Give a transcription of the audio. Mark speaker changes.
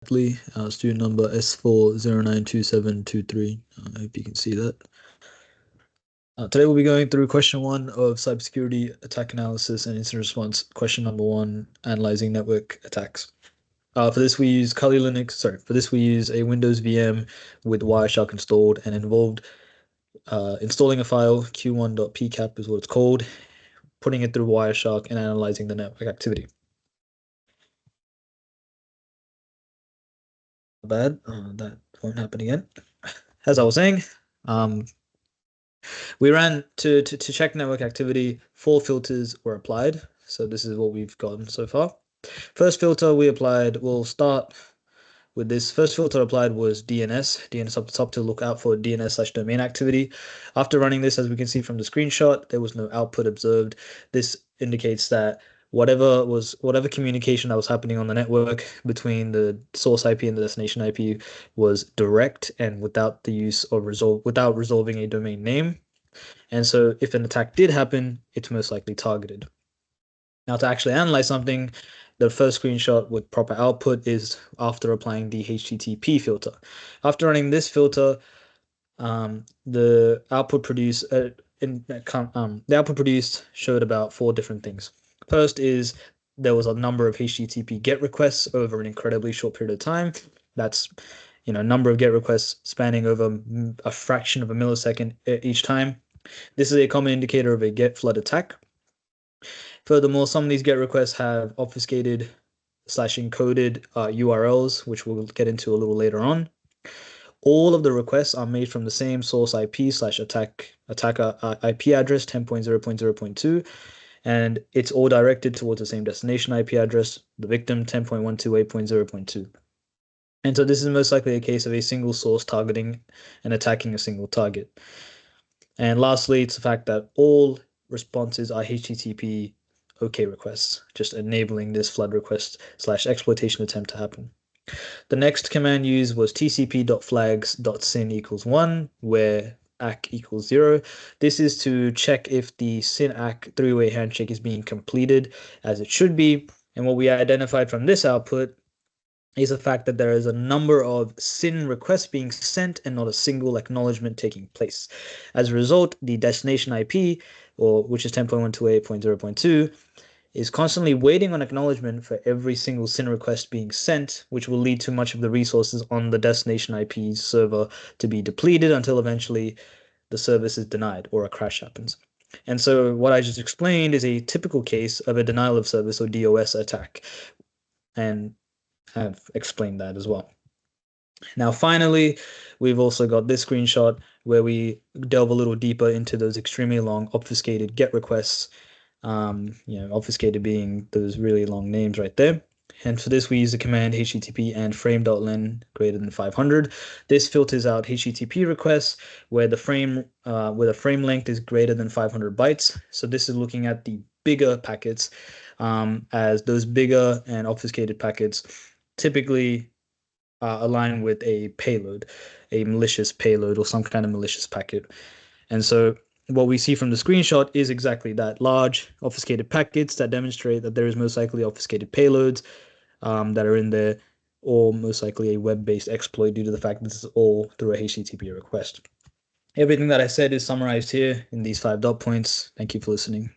Speaker 1: Chathely, student number S4092723. I hope you can see that. Today we'll be going through question 1 of cybersecurity attack analysis and incident response. Question number 1, analyzing network attacks. For this we use Kali Linux. For this we use a Windows VM with Wireshark installed and involved installing a file, q1.pcap is what it's called, putting it through Wireshark and analyzing the network activity. Bad. That won't happen again. As I was saying, we ran to check network activity. 4 filters were applied. So this is what we've gotten so far. First filter we applied, we'll start with this. First filter applied was DNS. DNS up the top to look out for DNS/domain activity. After running this, as we can see from the screenshot, there was no output observed. This indicates that whatever communication that was happening on the network between the source IP and the destination IP was direct and without the use of without resolving a domain name. And so if an attack did happen, it's most likely targeted. Now, to actually analyze something, the first screenshot with proper output is after applying the HTTP filter. After running this filter, the output produced showed about 4 different things. First is there was a number of HTTP GET requests over an incredibly short period of time. That's number of GET requests spanning over a fraction of a millisecond each time. This is a common indicator of a GET flood attack. Furthermore, some of these GET requests have obfuscated/encoded URLs, which we'll get into a little later on. All of the requests are made from the same source IP/attacker IP address 10.0.0.2, and it's all directed towards the same destination IP address, the victim 10.128.0.2. And so this is most likely a case of a single source targeting and attacking a single target. And lastly, it's the fact that all responses are HTTP OK requests, just enabling this flood request/exploitation attempt to happen. The next command used was tcp.flags.syn equals 1, where ACK equals 0. This is to check if the SYN-ACK 3-way handshake is being completed as it should be. And what we identified from this output is the fact that there is a number of SYN requests being sent and not a single acknowledgement taking place. As a result, the destination IP, which is 10.128.0.2, is constantly waiting on acknowledgement for every single SYN request being sent, which will lead to much of the resources on the destination IP server to be depleted until eventually the service is denied or a crash happens. And so what I just explained is a typical case of a denial of service or DOS attack. And I've explained that as well. Now, finally, we've also got this screenshot where we delve a little deeper into those extremely long obfuscated GET requests. Obfuscated being those really long names right there. And for this, we use the command http and frame.len greater than 500. This filters out HTTP requests where the frame length is greater than 500 bytes. So this is looking at the bigger packets, as those bigger and obfuscated packets typically align with a payload, a malicious payload or some kind of malicious packet. And so what we see from the screenshot is exactly that: large obfuscated packets that demonstrate that there is most likely obfuscated payloads that are in there, or most likely a web-based exploit due to the fact that this is all through a HTTP request. Everything that I said is summarized here in these 5 dot points. Thank you for listening.